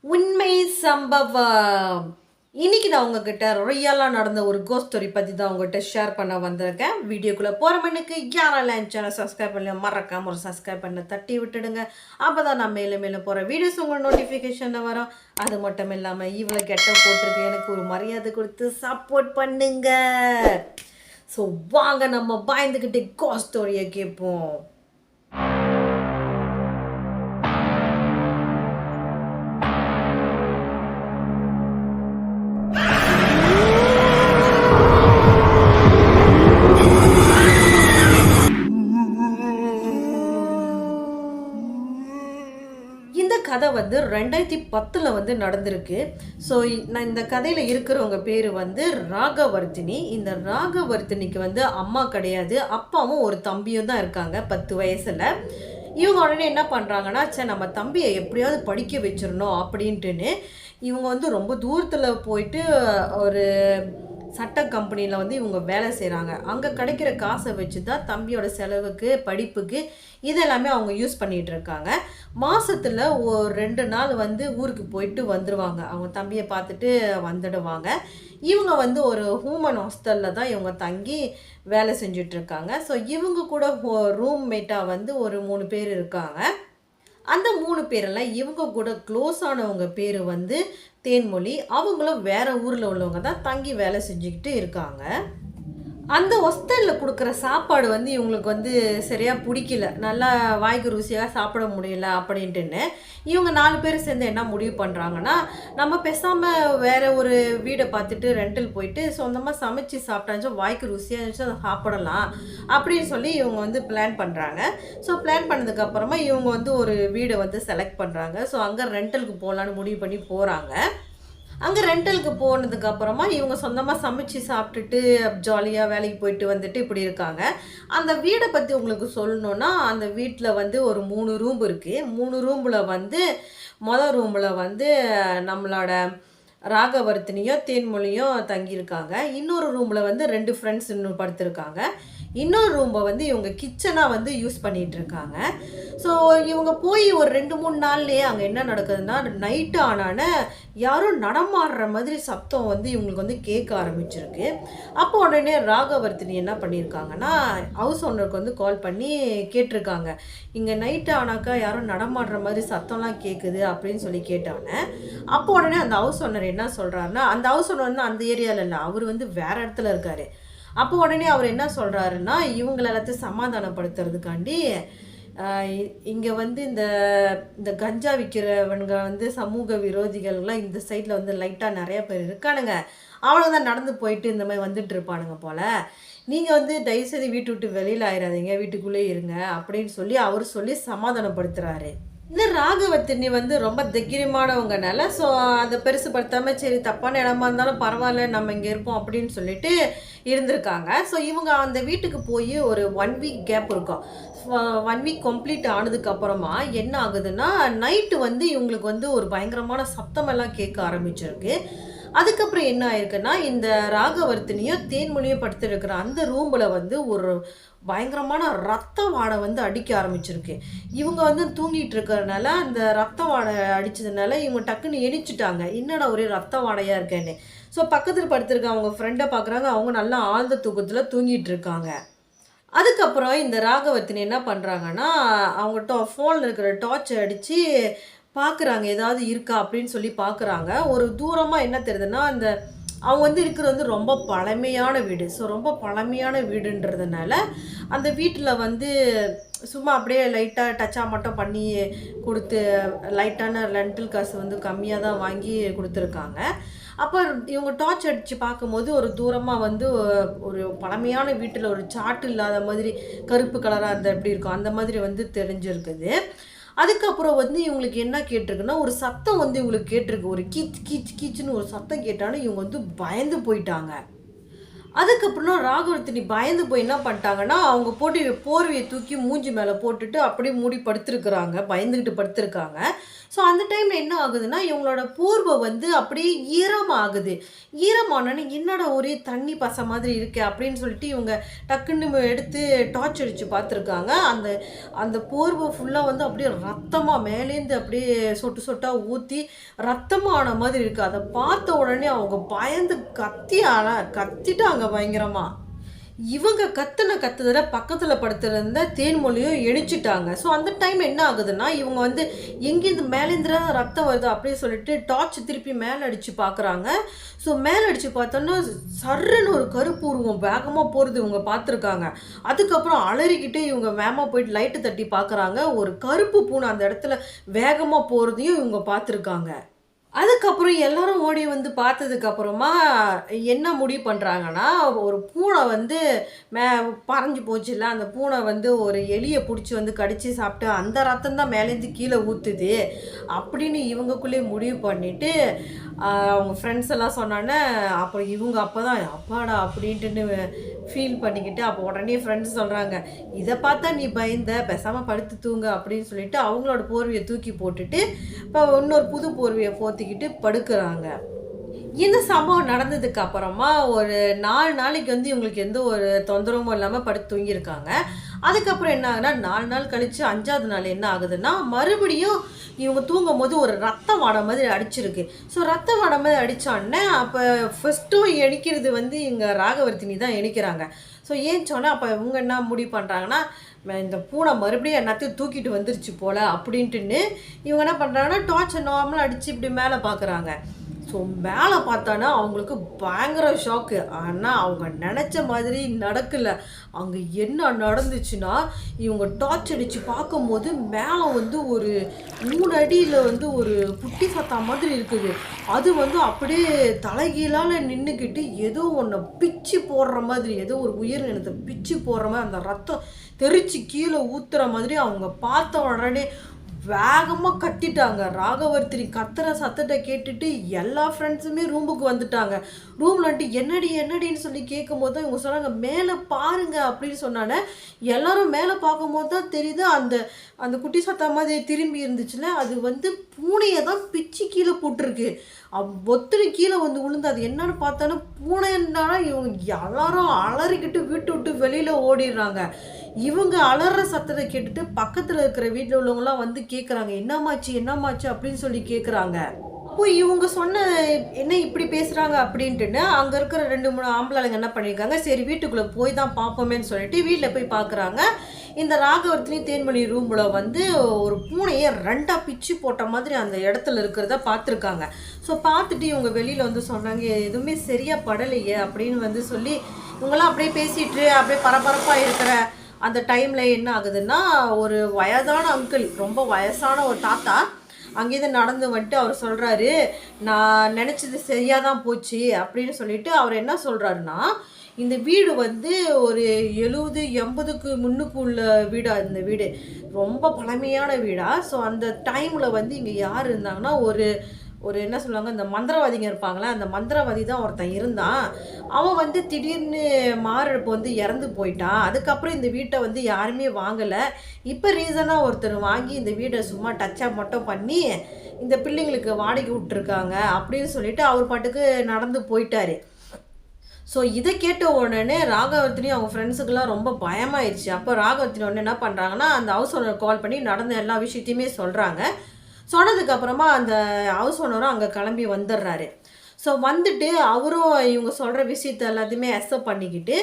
உண்மை சம்பவம். இன்னைக்கு நான் உங்ககிட்ட ரியலாக நடந்த ஒரு கோஸ்ட் ஸ்டோரி பற்றி தான் உங்ககிட்ட ஷேர் பண்ண வந்திருக்கேன். வீடியோக்குள்ளே போகிற மணிக்கு யாரெல்லாம் என் சேனல் சப்ஸ்கிரைப் பண்ணல மறக்காம ஒரு சப்ஸ்கிரைப் பண்ண தட்டி விட்டுடுங்க. அப்போ தான் நான் மேலே மேலே போகிற வீடியோஸ் உங்களுக்கு நோட்டிஃபிகேஷனில் வரும். அது மட்டும் இல்லாமல் இவ்வளோ கெட்ட போட்டிருக்கு எனக்கு ஒரு மரியாதை கொடுத்து சப்போர்ட் பண்ணுங்க. ஸோ வாங்க நம்ம பயந்துக்கிட்டு கோஸ்ட் ஸ்டோரியை கேட்போம். இந்த கதை வந்து 2010 நடந்திருக்கு. ஸோ நான் இந்த கதையில் இருக்கிறவங்க பேர் வந்து ராகவர்த்தினி. இந்த ராகவர்த்தினிக்கு வந்து அம்மா கிடையாது, அப்பாவும் ஒரு தம்பியும் தான் இருக்காங்க 10 வயசில். இவங்க உடனே என்ன பண்ணுறாங்கன்னா, சரி நம்ம தம்பியை எப்படியாவது படிக்க வச்சிடணும் அப்படின்ட்டுன்னு இவங்க வந்து ரொம்ப தூரத்தில் போயிட்டு ஒரு சட்ட கம்பெனியில் வந்து இவங்க வேலை செய்கிறாங்க. அங்கே கிடைக்கிற காசை வச்சு தான் தம்பியோட செலவுக்கு படிப்புக்கு இதெல்லாமே அவங்க யூஸ் பண்ணிகிட்டு இருக்காங்க. மாதத்தில் ஒரு 2 நாள் வந்து ஊருக்கு போயிட்டு வந்துடுவாங்க. அவங்க தம்பியை பார்த்துட்டு வந்துடுவாங்க. இவங்க வந்து ஒரு ஹூமன் ஹாஸ்டலில் தான் இவங்க தங்கி வேலை செஞ்சிட்ருக்காங்க. ஸோ இவங்க கூட ரூம்மேட்டாக வந்து ஒரு 3 பேர் இருக்காங்க. அந்த 3 பேரெல்லாம் இவங்க கூட க்ளோஸ் ஆனவங்க பேர் வந்து தேன்மொழி. அவங்களும் வேறு ஊரில் உள்ளவங்க தான் தங்கி வேலை செஞ்சுக்கிட்டு இருக்காங்க. அந்த ஹாஸ்டலில் கொடுக்குற சாப்பாடு வந்து இவங்களுக்கு வந்து சரியாக பிடிக்கல, நல்லா வாய்க்கு ருசியாக சாப்பிட முடியல அப்படின்ட்டுன்னு இவங்க 4 பேர் சேர்ந்து என்ன முடிவு பண்ணுறாங்கன்னா, நம்ம பேசாமல் வேறு ஒரு வீடை பார்த்துட்டு ரெண்டல் போயிட்டு சொந்தமாக சமைச்சு சாப்பிட்டாச்சும் வாய்க்கு ருசியாக இருந்துச்சு அதை சாப்பிடலாம் அப்படின்னு சொல்லி இவங்க வந்து பிளான் பண்ணுறாங்க. ஸோ பிளான் பண்ணதுக்கப்புறமா இவங்க வந்து ஒரு வீடை வந்து செலக்ட் பண்ணுறாங்க. ஸோ அங்கே ரெண்டலுக்கு போகலான்னு முடிவு பண்ணி போகிறாங்க. அங்கே ரெண்டலுக்கு போனதுக்கப்புறமா இவங்க சொந்தமாக சமைச்சு சாப்பிட்டுட்டு ஜாலியாக வேலைக்கு போயிட்டு வந்துட்டு இப்படி இருக்காங்க. அந்த வீடை பற்றி உங்களுக்கு சொல்லணுன்னா, அந்த வீட்டில் வந்து ஒரு 3 ரூம் இருக்குது. 3 ரூமில் வந்து மொதல் ரூமில் வந்து நம்மளோட ராகவர்த்தினியும் தேன்மொழியும் தங்கியிருக்காங்க. இன்னொரு ரூமில் வந்து 2 ஃப்ரெண்ட்ஸ் இன்னும் படுத்திருக்காங்க. இன்னொரு ரூமை வந்து இவங்க கிச்சனாக வந்து யூஸ் பண்ணிகிட்ருக்காங்க. ஸோ இவங்க போய் ஒரு 2-3 நாள்லேயே அங்கே என்ன நடக்குதுன்னா, நைட்டு ஆனான யாரும் நடமாடுற மாதிரி சத்தம் வந்து இவங்களுக்கு வந்து கேட்க ஆரம்பிச்சிருக்கு. அப்போ உடனே ராகவர்த்தினி என்ன பண்ணியிருக்காங்கன்னா, ஹவுஸ் ஓனருக்கு வந்து கால் பண்ணி கேட்டிருக்காங்க, இங்கே நைட்டு ஆனாக்கா யாரும் நடமாடுற மாதிரி சத்தம்லாம் கேட்குது அப்படின்னு சொல்லி கேட்டானே. அப்போ உடனே அந்த ஹவுஸ் ஓனர் என்ன சொல்கிறாருன்னா, அந்த ஹவுஸ் ஓனர் வந்து அந்த ஏரியாவில் இல்லை, அவர் வந்து வேறு இடத்துல இருக்கார். அப்போ உடனே அவர் என்ன சொல்கிறாருன்னா, இவங்கள எல்லாத்தையும் சமாதானப்படுத்துறதுக்காண்டி இங்கே வந்து இந்த இந்த கஞ்சா விற்கிறவனுங்க வந்து சமூக விரோதிகள்லாம் இந்த சைடில் வந்து லைட்டாக நிறைய பேர் இருக்கானுங்க, அவனுங்க தான் நடந்து போயிட்டு இந்த மாதிரி வந்துட்டு இருப்பானுங்க போல், நீங்கள் வந்து தயவுசெய்து வீட்டு விட்டு வெளியில் ஆயிடாதீங்க, வீட்டுக்குள்ளே இருங்க அப்படின்னு சொல்லி அவர் சொல்லி சமாதானப்படுத்துகிறாரு. இந்த ராகவர்த்தினி வந்து ரொம்ப தைரியமானவங்கனால, ஸோ அதை பெருசுப்படுத்தாமல் சரி தப்பான இடமா இருந்தாலும் பரவாயில்ல நம்ம இங்கே இருப்போம் அப்படின்னு சொல்லிட்டு இருந்திருக்காங்க. ஸோ இவங்க அந்த வீட்டுக்கு போய் ஒரு 1 வீக் கேப் இருக்கும். 1 வீக் கம்ப்ளீட் ஆனதுக்கப்புறமா என்ன ஆகுதுன்னா, நைட்டு வந்து இவங்களுக்கு வந்து ஒரு பயங்கரமான சத்தமெல்லாம் கேட்க ஆரம்பிச்சிருக்கு. அதுக்கப்புறம் என்ன ஆயிருக்குன்னா, இந்த ராகவர்த்தினியும் தேன்மொழியும் படுத்துருக்கிற அந்த ரூமில் வந்து ஒரு பயங்கரமான ரத்த வாடை வந்து அடிக்க ஆரம்பிச்சிருக்கு. இவங்க வந்து தூங்கிட்டு இருக்கிறதுனால அந்த ரத்த வாடை அடித்ததுனால இவங்க டக்குன்னு எணிச்சிட்டாங்க, என்னடா ஒரே ரத்த வாடையாக இருக்கேன்னு. ஸோ பக்கத்தில் படுத்திருக்க அவங்க ஃப்ரெண்டை பார்க்குறாங்க, அவங்க நல்லா ஆழ்ந்த தூக்கத்தில் தூங்கிட்டு இருக்காங்க. அதுக்கப்புறம் இந்த ராகவர்த்தினி என்ன பண்ணுறாங்கன்னா, அவங்க ஃபோனில் இருக்கிற டார்ச்சை அடித்து பார்க்குறாங்க ஏதாவது இருக்கா அப்படின்னு சொல்லி பார்க்குறாங்க. ஒரு தூரமாக என்ன தெரியுதுன்னா, அந்த அவங்க வந்து இருக்கிறது வந்து ரொம்ப பழமையான வீடு. ஸோ ரொம்ப பழமையான வீடுன்றதுனால அந்த வீட்டில் வந்து சும்மா அப்படியே லைட்டாக டச்சாக மட்டும் பண்ணி கொடுத்து லைட்டான ரெண்டல் காசு வந்து கம்மியாக தான் வாங்கி கொடுத்துருக்காங்க. அப்போ இவங்க டார்ச் அடித்து பார்க்கும்போது ஒரு தூரமாக வந்து ஒரு பழமையான வீட்டில் ஒரு சாட்டு இல்லாத மாதிரி கருப்பு கலராக இருந்தால் எப்படி இருக்கும் அந்த மாதிரி வந்து தெரிஞ்சிருக்குது. அதுக்கப்புறம் வந்து இவங்களுக்கு என்ன கேட்டிருக்குன்னா, ஒரு சத்தம் வந்து இவங்களுக்கு கேட்டிருக்கு, ஒரு கீச் கீச் கீச்சுன்னு ஒரு சத்தம் கேட்டாலும் இவங்க வந்து பயந்து போயிட்டாங்க. அதுக்கப்புறம் ராகவர்த்தினி பயந்து போய் என்ன பண்ணிட்டாங்கன்னா, அவங்க போட்டு போர்வைய தூக்கி மூஞ்சி மேல போட்டுட்டு அப்படியே மூடி படுத்துருக்குறாங்க. பயந்துகிட்டு படுத்துருக்காங்க. ஸோ அந்த டைம்ல என்ன ஆகுதுன்னா, இவங்களோட போர்வ வந்து அப்படியே ஈரமாகுது. ஈரமானோனே என்னடா ஒரே தண்ணி பச மாதிரி இருக்கே அப்படின்னு சொல்லிட்டு இவங்க டக்குன்னு எடுத்து டார்ச் அடிச்சு பார்த்துருக்காங்க. அந்த அந்த போர்வ ஃபுல்லா வந்து அப்படியே ரத்தமா மேலேருந்து அப்படியே சொட்டு சொட்டா ஊத்தி ரத்தமா ஆன மாதிரி இருக்கு. அத பார்த்த உடனே அவங்க பயந்து கத்திட்டாங்க பயங்கரமா. இவங்க கத்துதல பக்கத்துல படுத்திருந்த தேன்மொழியும் எணிச்சுட்டாங்க. ஸோ அந்த டைம் என்ன ஆகுதுன்னா, இவங்க வந்து எங்கேருந்து மேலேருந்து ரத்தம் வருது அப்படின்னு சொல்லிட்டு டார்ச் திருப்பி மேலே அடிச்சு பார்க்குறாங்க. ஸோ மேலே அடிச்சு பார்த்தோன்னா சர்ருன்னு ஒரு கருப்பு உருவம் வேகமாக போகிறது இவங்க பார்த்துருக்காங்க. அதுக்கப்புறம் அலறிக்கிட்டு இவங்க வேகமாக போயிட்டு லைட்டு தட்டி பார்க்குறாங்க. ஒரு கருப்பு பூனை அந்த இடத்துல வேகமாக போகிறதையும் இவங்க பார்த்துருக்காங்க. அதுக்கப்புறம் எல்லாரும் ஓடி வந்து பார்த்ததுக்கப்புறமா என்ன முடிவு பண்ணுறாங்கன்னா, ஒரு பூனை வந்து மே பறஞ்சு போச்சுல்ல, அந்த பூனை வந்து ஒரு எலிய புடிச்சு வந்து கடிச்சு சாப்பிட்டு, அந்த ரத்தம் தான் மேலேருந்து கீழ ஊத்துது. அப்படின்னு இவங்கக்குள்ளேயே முடிவு பண்ணிட்டு, அவங்க ஃப்ரெண்ட்ஸ் எல்லாம் சொன்னோன்னே, அப்புறம் இவங்க அப்பதான் அப்பாடா! அப்படின்ட்டுன்னு ஃபீல் பண்ணிக்கிட்டு, அப்போ உடனே ஃப்ரெண்ட்ஸ் சொல்றாங்க, "இத பார்த்தா நீ பயந்த, பேசாம படுத்து தூங்கு" அப்படின்னு சொல்லிட்டு அவங்களோட போர்வைய தூக்கி போட்டுட்டு, இப்போ இன்னொரு புது போர்வைய போத்திக்கிட்டு படுக்குறாங்க. இந்த சம்பவம் நடந்ததுக்கு அப்புறமா ஒரு 4 நாளைக்கு வந்து இவங்களுக்கு எந்த ஒரு தொந்தரவும் இல்லாம படுத்து தூங்கியிருக்காங்க. அதுக்கப்புறம் என்ன ஆகுதுன்னா, 4 நாள் கழிச்சு 5வது நாள் என்ன ஆகுதுன்னா, மறுபடியும் இவங்க தூங்கும்போது ஒரு ரத்த வாடை மாதிரி அடிச்சிருக்கு. ஸோ ரத்த வாடை மாதிரி அடிச்சோன்னே, அப்போ ஃபர்ஸ்ட்டும் எணிக்கிறது வந்து இவங்க ராகவர்த்தினி தான் எணிக்கிறாங்க. ஸோ ஏன்ச்சோன்னே அப்போ இவங்க என்ன முடிவு பண்ணுறாங்கன்னா, இந்த பூனை மறுபடியும் எல்லாத்தையும் தூக்கிட்டு வந்துருச்சு போல அப்படின்ட்டுன்னு இவங்க என்ன பண்ணுறாங்கன்னா, டார்ச்சை நார்மலாக அடித்து இப்படி மேலே பார்க்குறாங்க. ஸோ மேலே பார்த்தானா அவங்களுக்கு பயங்கர ஷாக்கு. ஆனால் அவங்க நினச்ச மாதிரி நடக்கலை. அங்கே என்ன நடந்துச்சுன்னா, இவங்க டார்ச் அடித்து பார்க்கும்போது மேலே வந்து ஒரு 3 அடியில் வந்து ஒரு குட்டி சத்தா மாதிரி இருக்குது. அது வந்து அப்படியே தலைகீழால் நின்றுக்கிட்டு ஏதோ ஒன்று பிச்சு போடுற மாதிரி, ஏதோ ஒரு உயிரினத்தை பிச்சு போடுற மாதிரி அந்த ரத்தம் தெரிச்சு கீழே ஊற்றுற மாதிரி அவங்க பார்த்த உடனே வேகமாக கத்திட்டாங்க. ராகவர்த்தினி கத்துற சத்தத்தை கேட்டுட்டு எல்லா ஃப்ரெண்ட்ஸுமே ரூமுக்கு வந்துட்டாங்க. ரூமில் வந்துட்டு என்னடின்னு சொல்லி கேட்கும்போது தான் இவங்க சொன்னாங்க, மேலே பாருங்க அப்படின்னு சொன்னானே. எல்லாரும் மேலே பார்க்கும்போது தான் தெரியுது, அந்த அந்த குட்டி சத்தா மாதிரி திரும்பி இருந்துச்சுல, அது வந்து பூனையை தான் பிச்சு கீழே போட்டிருக்கு. ஒத்துரு கீழே வந்து விழுந்து அது என்னன்னு பார்த்தாலும் பூனைன்னா இவங்க எல்லாரும் அலறிக்கிட்டு வீட்டை விட்டு வெளியில் ஓடிடுறாங்க. இவங்க அலற சத்தத்தை கேட்டுட்டு பக்கத்தில் இருக்கிற வீட்டில் உள்ளவங்களாம் வந்து கேட்குறாங்க, என்னமாச்சு அப்படின்னு சொல்லி கேட்குறாங்க. அப்போ இவங்க சொன்ன என்ன இப்படி பேசுகிறாங்க அப்படின்ட்டுன்னு அங்கே இருக்கிற 2, 3 ஆம்பளைங்க என்ன பண்ணியிருக்காங்க, சரி வீட்டுக்குள்ளே போய் தான் பார்ப்போமேன்னு சொல்லிட்டு வீட்டில் போய் பார்க்குறாங்க. இந்த ராகவர்த்தினி தேன்மொழி ரூமில் வந்து ஒரு பூனையை 2ஆ பிச்சு போட்ட மாதிரி அந்த இடத்துல இருக்கிறத பார்த்துருக்காங்க. ஸோ பார்த்துட்டு இவங்க வெளியில் வந்து சொன்னாங்க, எதுவுமே சரியாக படலையே அப்படின்னு வந்து சொல்லி இவங்களாம் அப்படியே பேசிட்டு அப்படியே பரபரப்பாக இருக்கிற அந்த டைமில் என்ன ஆகுதுன்னா, ஒரு வயதான அங்கிள், ரொம்ப வயசான ஒரு தாத்தா அங்கேருந்து நடந்து வந்துட்டு அவர் சொல்கிறாரு, நான் நினச்சது சரியாக தான் போச்சு அப்படின்னு சொல்லிட்டு அவர் என்ன சொல்கிறாருன்னா, இந்த வீடு வந்து ஒரு 70, 80க்கு முன்னுக்கு உள்ள வீடா, இந்த வீடு ரொம்ப பழமையான வீடா. ஸோ அந்த டைமில் வந்து இங்கே யார் இருந்தாங்கன்னா, ஒரு ஒரு என்ன சொல்லுவாங்க, இந்த மந்திரவாதிங்க இருப்பாங்களே, அந்த மந்திரவாதி தான் ஒருத்தன் இருந்தான். அவன் வந்து திடீர்னு மாரடைப்பு வந்து இறந்து போயிட்டான். அதுக்கப்புறம் இந்த வீட்டை வந்து யாருமே வாங்கலை. இப்போ ரீசனாக ஒருத்தர் வாங்கி இந்த வீடை சும்மா டச்சப் மட்டும் பண்ணி இந்த பிள்ளைங்களுக்கு வாடகை விட்டுருக்காங்க அப்படின்னு சொல்லிட்டு அவர் பாட்டுக்கு நடந்து போயிட்டாரு. ஸோ இதை கேட்ட உடனே ராகவர்த்தினி அவங்க ஃப்ரெண்ட்ஸுக்கெல்லாம் ரொம்ப பயமாயிடுச்சு. அப்போ ராகவர்த்தினி உடனே என்ன பண்ணுறாங்கன்னா, அந்த ஹவுஸ் ஓனர் கால் பண்ணி நடந்த எல்லா விஷயத்தையுமே சொல்கிறாங்க. சொன்னதுக்கப்புறமா அந்த ஹவுஸ் ஓனரும் அங்கே கிளம்பி வந்துடுறாரு. ஸோ வந்துட்டு அவரும் இவங்க சொல்கிற விஷயத்த எல்லாத்தையுமே அக்செப்ட் பண்ணிக்கிட்டு,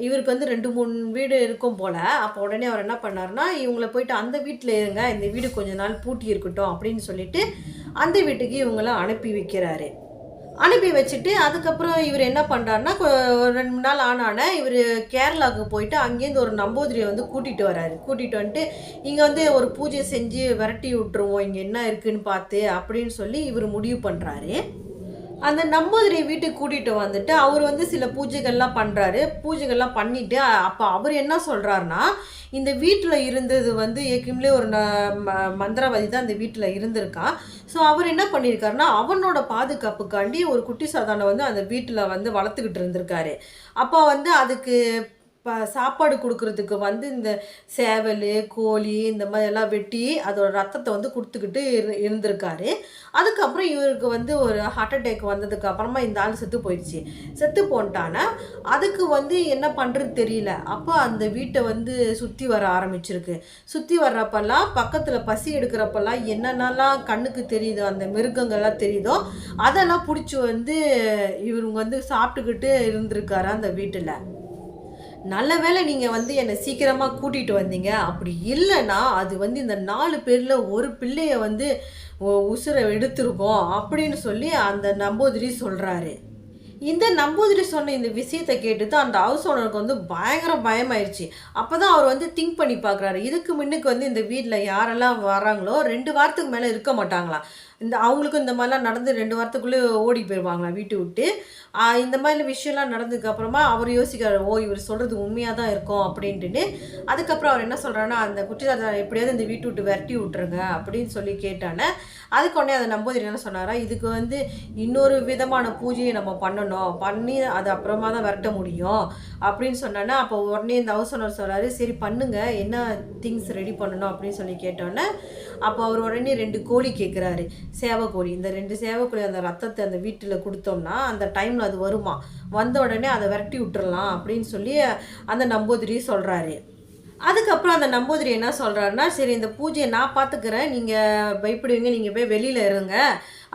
இவருக்கு வந்து 2, 3 வீடு இருக்கும் போல். அப்போ உடனே அவர் என்ன பண்ணாருன்னா, இவங்கள போயிட்டு அந்த வீட்டில் இருங்க, இந்த வீடு கொஞ்ச நாள் பூட்டி இருக்கட்டும் அப்படின்னு சொல்லிட்டு அந்த வீட்டுக்கு இவங்கள அனுப்பி வைக்கிறாரு. அனுப்பி வச்சுட்டு அதுக்கப்புறம் இவர் என்ன பண்ணுறாருன்னா, ஒரு 2, 3 நாள் ஆனானே இவர் கேரளாவுக்கு போயிட்டு அங்கேருந்து ஒரு நம்பூதிரியை வந்து கூட்டிகிட்டு வராரு. கூட்டிகிட்டு வந்துட்டு இங்கே வந்து ஒரு பூஜை செஞ்சு விரட்டி விட்டுருவோம், இங்கே என்ன இருக்குதுன்னு பார்த்து அப்படின்னு சொல்லி இவர் முடிவு பண்ணுறாரு. அந்த நம்பூதிரி வீட்டுக்கு கூட்டிட்டு வந்துட்டு, அவரு வந்து சில பூஜைகள்லாம் பண்றாரு. பூஜைகள்லாம் பண்ணிட்டு, அப்ப அவரு என்ன சொல்றாருன்னா, இந்த வீட்ல இருந்தது வந்து ஏற்கனவே ஒரு மந்திரவாதி தான் அந்த வீட்ல இருந்திருக்கான். ஸோ, அவரு என்ன பண்ணியிருக்காருன்னா, அவனோட பாதுகாப்புக்காண்டி ஒரு குட்டி சாத்தான வந்து அந்த வீட்ல வந்து வளர்த்துக்கிட்டு இருந்திருக்காரு. அப்ப வந்து அதுக்கு சாப்பாடு குடுக்குறதுக்கு வந்து இந்த சேவலு, கோழி இந்த மாதிரியெல்லாம் வெட்டி, அதோட ரத்தத்த வந்து குடுத்துக்கிட்டு இருந்திருக்காரு. அதுக்கப்புறம் இவருக்கு வந்து ஒரு ஹார்ட் அட்டாக் வந்ததுக்கு அப்புறமா இந்த ஆள் செத்து போயிடுச்சு. செத்து போன்ட்டானா, அதுக்கு வந்து என்ன பண்றது தெரியல. அப்ப அந்த வீட்ட வந்து சுத்தி வர ஆரம்பிச்சிருக்கு. சுத்தி வர்றப்பலாம், பக்கத்துல பசி எடுக்கிறப்பலாம் என்னென்னலாம் கண்ணுக்கு தெரியுதோ, அந்த மிருகங்கள்லாம் தெரியுதோ, அதெல்லாம் புடிச்சு வந்து இவருங்க வந்து சாப்பிட்டுக்கிட்டு இருந்திருக்காரு அந்த வீட்டுல. நல்ல வேளை நீங்க வந்து என்ன சீக்கிரமா கூட்டிட்டு வந்தீங்க. அப்படி இல்லன்னா, அது வந்து இந்த 4 பேர்ல ஒரு பிள்ளைய வந்து உசுர எடுத்திருக்கும் அப்படின்னு சொல்லி அந்த நம்பூதிரி சொல்றாரு. இந்த நம்பூதிரி சொன்ன இந்த விஷயத்த கேட்டுட்டு அந்த ஹவுஸ் ஓனருக்கு வந்து பயங்கர பயமாயிருச்சு. அப்பதான் அவர் வந்து திங்க் பண்ணி பார்க்குறாரு. இதுக்கு முன்னுக்கு வந்து இந்த வீட்ல யாரெல்லாம் வராங்களோ 2 வாரத்துக்கு மேல இருக்க மாட்டாங்களாம். அவங்களுக்கும் இந்த மாரிலாம் நடந்து 2 வாரத்துக்குள்ளே ஓடி போயிருவாங்களாம் வீட்ட விட்டு. இந்த மாதிரி விஷயம்லாம் நடந்ததுக்கு அப்புறமா அவர் யோசிக்கிறாரு, ஓ! இவர் சொல்றது உண்மையா தான் இருக்கும் அப்படின்ட்டுன்னு. அதுக்கப்புறம் அவர் என்ன சொல்றாருன்னா, அந்த குட்டிச்சாத்தான எப்படியாவது இந்த வீட்ட விட்டு விரட்டி விட்டுருங்க அப்படின்னு சொல்லி கேட்டானே, அதுக்கு உடனே அந்த நம்பூதிரி என்ன சொன்னாரா, இதுக்கு வந்து இன்னொரு விதமான பூஜையை நம்ம பண்ணணும். பண்ணி அது அப்புறமா தான் விரட்ட முடியும் அப்படின்னு சொன்னானே, அப்போ உடனே இந்த ஹவுஸ் ஓனர் சொல்றாரு, சரி பண்ணுங்க. என்ன திங்ஸ் ரெடி பண்ணணும் அப்படின்னு சொல்லி கேட்டோன்னே, அப்போ அவர் உடனே 2 கோழி கேட்குறாரு. சேவக்கோழி. இந்த 2 சேவக்கோழி அந்த ரத்தத்த அந்த வீட்டுல குடுத்தோம்னா, அந்த டைம்ல அது வருமாம். வந்த உடனே அத விரட்டி விட்டுறலாம் அப்படின்னு சொல்லி அந்த நம்பூதிரி சொல்றாரு. அதுக்கப்புறம் அந்த நம்பூதிரி என்ன சொல்றாருன்னா, "சரி இந்த பூஜைய நான் பார்த்துக்கிறேன். நீங்க பயப்படுவீங்க. நீங்க போய் வெளியில இருங்க."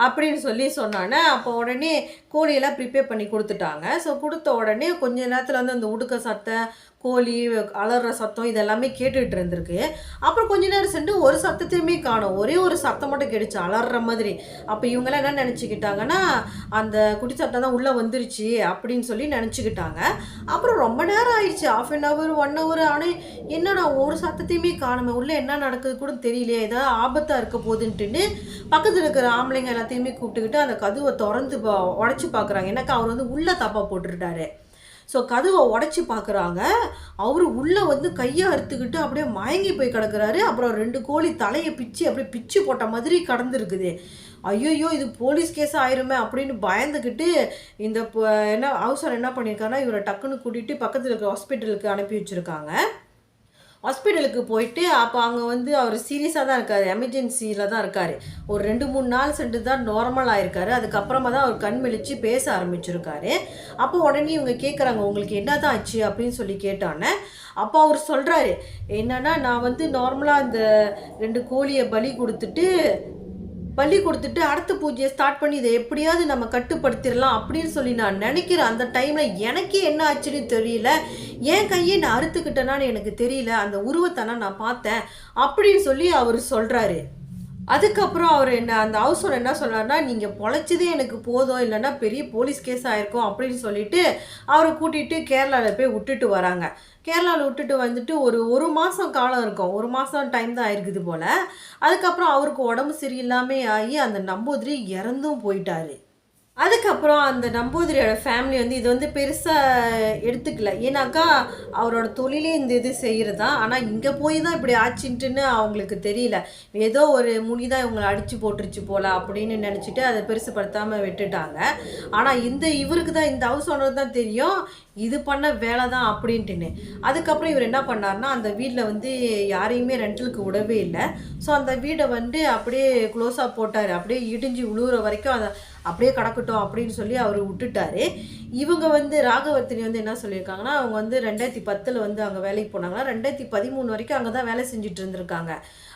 அப்படின்னு சொல்லி சொன்னோனே, அப்போ உடனே கோழியெல்லாம் ப்ரிப்பேர் பண்ணி குடுத்துட்டாங்க. ஸோ குடுத்த உடனே கொஞ்ச நேரத்தில வந்து அந்த உடுக்க சத்தம், கோழி அலர்ற சத்தம் இதெல்லாமே கேட்டுட்டு இருந்திருக்கு. அப்புறம் கொஞ்ச நேரம் சென்று ஒரு சத்தத்தையுமே காணோம். ஒரே ஒரு சத்தம் மட்டும் கேட்டுச்சு அலர்ற மாதிரி. அப்ப இவங்கலாம் என்ன நெனச்சுக்கிட்டாங்கன்னா, அந்த குட்டி சத்தம் தான் உள்ள வந்துருச்சு அப்படின்னு சொல்லி நெனச்சுக்கிட்டாங்க. அப்புறம் ரொம்ப நேரம் ஆயிடுச்சு. 1/2 அன் ஹவர், 1 ஹவர் ஆனா என்னடா ஒரு சத்தத்தையுமே காணோமே! உள்ள என்ன நடக்குது கூட தெரியலையே! ஏதாவது ஆபத்தா இருக்க போதுன்ட்டுன்னு பக்கத்துல இருக்கிற ஆம்பளைங்க எல்லாத்தையுமே கூப்பிட்டுக்கிட்டு அந்த கதவ தொறந்து உடைச்சு பார்க்குறாங்க. ஏன்னாக்கா அவர் வந்து உள்ள தாப்பா போட்டுட்டாரு. ஸோ கதவ உடைச்சு பார்க்குறாங்க. அவரு உள்ள வந்து கைய அறுத்துக்கிட்டு அப்படியே மயங்கி போய் கிடக்குறாரு. அப்புறம் 2 கோழி தலைய பிச்சு அப்படியே பிச்சு போட்ட மாதிரி கடந்திருக்குது. ஐய்யய்யோ! இது போலீஸ் கேஸ் ஆயிருமே அப்படின்னு பயந்துகிட்டு இந்த என்ன ஹவுஸ் ஓனர் என்ன பண்ணியிருக்காருன்னா, இவர டக்குன்னு கூட்டிட்டு பக்கத்துல இருக்க ஹாஸ்பிட்டலுக்கு அனுப்பி வச்சிருக்காங்க. ஹாஸ்பிட்டலுக்கு போயிட்டு, அப்ப அங்க வந்து அவரு சீரியஸா தான் இருக்காரு. எமர்ஜென்சில தான் இருக்காரு. ஒரு 2, 3 நாள் சென்று தான் நார்மல் ஆயிருக்காரு. அதுக்கப்புறமா தான் அவர் கண் விழிச்சு பேச ஆரம்பிச்சிருக்காரு. அப்போ உடனே இவங்க கேட்குறாங்க, "உங்களுக்கு என்னதான் ஆச்சு?" அப்படின்னு சொல்லி கேட்டோன்னே, அப்போ அவரு சொல்றாரு, என்னன்னா, "நான் வந்து நார்மலா இந்த 2 கோழிய பலி குடுத்துட்டு அடுத்த பூஜைய ஸ்டார்ட் பண்ணி இத எப்படியாவது நம்ம கட்டுப்படுத்திரலாம் அப்படின்னு சொல்லி நான் நெனைக்கிறேன். அந்த டைம்ல எனக்கே என்ன ஆச்சுன்னு தெரியல. என் கைய நான் அறுத்துக்கிட்டேனான்னு எனக்கு தெரியல. அந்த உருவத்த நான் பார்த்தேன்." அப்படின்னு சொல்லி அவரு சொல்றாரு. அதுக்கப்புறம் அவரு அந்த ஹவுஸ் ஓனர் என்ன சொன்னாருன்னா, "நீங்க பொழச்சதே எனக்கு போதும். இல்லன்னா பெரிய போலீஸ் கேஸ் ஆயிருக்கும்." அப்படின்னு சொல்லிட்டு அவர கூட்டிட்டு கேரளால போய் விட்டுட்டு வராங்க. கேரளால விட்டுட்டு வந்துட்டு ஒரு 1 மாசம் காலம் இருக்கும். 1 மாசம் டைம் தான் ஆயிருக்குது போல. அதுக்கப்புறம் அவருக்கு உடம்பு சரியில்லாம ஆகி அந்த நம்பூதிரி இறந்தும் போயிட்டாரு. அதுக்கப்புறம் அந்த நம்பூதிரியோட ஃபேமிலி வந்து இது வந்து பெருசா எடுத்துக்கல. ஏன்னாக்கா, அவரோட தொழிலே இந்த இது செய்றது தான். ஆனா, இங்க போய் தான் இப்படி ஆச்சுன்ட்டுன்னு அவங்களுக்கு தெரியல. ஏதோ ஒரு முனி தான் இவங்கள அடிச்சு போட்டுருச்சு போல அப்படின்னு நெனச்சுட்டு அத பெருசுப்படுத்தாம விட்டுட்டாங்க. ஆனா, இவருக்கு தான் இந்த ஹவுஸ் ஓனருக்கு தான் தெரியும். இது பண்ண வேலை தான் அப்படின்ட்டுன்னு. அதுக்கப்புறம் இவர் என்ன பண்ணாருன்னா, அந்த வீட்ல வந்து யாரையுமே ரெண்டலுக்கு விடவே இல்ல. ஸோ, அந்த வீட வந்து அப்படியே க்ளோஸா போட்டாரு. அப்படியே இடிஞ்சு விழுவுற வரைக்கும் அத அப்படியே கடக்கட்டும் அப்படின்னு சொல்லி அவரு விட்டுட்டாரு. இவங்க வந்து ராகவர்த்தினி வந்து என்ன சொல்லியிருக்காங்கன்னா, அவங்க வந்து 2010ல வந்து அங்க வேலைக்கு போனாங்களாம். 2013 வரைக்கும் அங்க தான் வேலை செஞ்சுட்டு இருந்திருக்காங்க.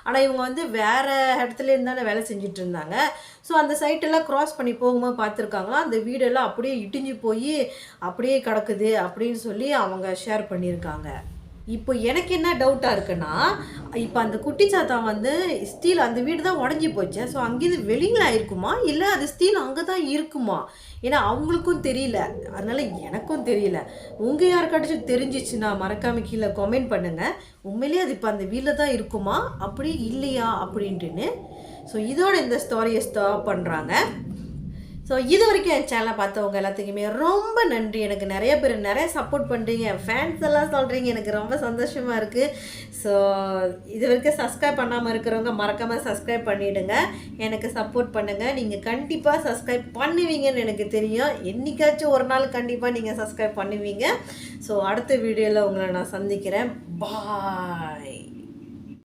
ஆனா, இவங்க வந்து வேற இடத்துல இருந்து தானே வேலை செஞ்சுட்டு இருந்தாங்க. ஸோ, அந்த சைட்டெல்லாம் கிராஸ் பண்ணி போகும்போது பார்த்துருக்காங்களாம். அந்த வீடெல்லாம் அப்படியே இடிஞ்சு போயி அப்படியே கிடக்குது அப்படின்னு சொல்லி அவங்க ஷேர் பண்ணியிருக்காங்க. இப்போ எனக்கு என்ன டவுட்டா இருக்குன்னா, இப்ப அந்த குட்டி சாத்தா வந்து ஸ்டில் அந்த வீடு தான் உடைஞ்சு போச்சே. ஸோ அங்கேருந்து வெளியில ஆயிருக்குமா? இல்ல அது ஸ்டில் அங்க தான் இருக்குமா? ஏன்னா அவங்களுக்கும் தெரியல. அதனால எனக்கும் தெரியல. உங்க யாருக்காச்சும் தெரிஞ்சுச்சுன்னா மறக்காம கீழ கமெண்ட் பண்ணுங்க. உண்மையிலேயே அது இப்ப அந்த வீட்ல தான் இருக்குமா? அப்படி இல்லையா? அப்படின்ட்டுன்னு. ஸோ இதோட இந்த ஸ்டோரிய ஸ்டாப் பண்றாங்க. ஸோ இது வரைக்கும் என் சேனலை பார்த்தவங்க எல்லாத்துக்குமே ரொம்ப நன்றி. எனக்கு நிறைய பேர் நிறைய சப்போர்ட் பண்ணுறீங்க, என் ஃபேன்ஸ் எல்லாம் சொல்கிறீங்க, எனக்கு ரொம்ப சந்தோஷமாக இருக்குது. ஸோ இது வரைக்கும் சப்ஸ்கிரைப் பண்ணாமல் இருக்கிறவங்க மறக்காமல் சப்ஸ்கிரைப் பண்ணிவிடுங்க, எனக்கு சப்போர்ட் பண்ணுங்கள். நீங்கள் கண்டிப்பாக சப்ஸ்கிரைப் பண்ணுவீங்கன்னு எனக்கு தெரியும். என்றைக்காச்சும் ஒரு நாள் கண்டிப்பாக நீங்கள் சப்ஸ்கிரைப் பண்ணுவீங்க. ஸோ அடுத்த வீடியோவில் உங்களை நான் சந்திக்கிறேன். பாய்.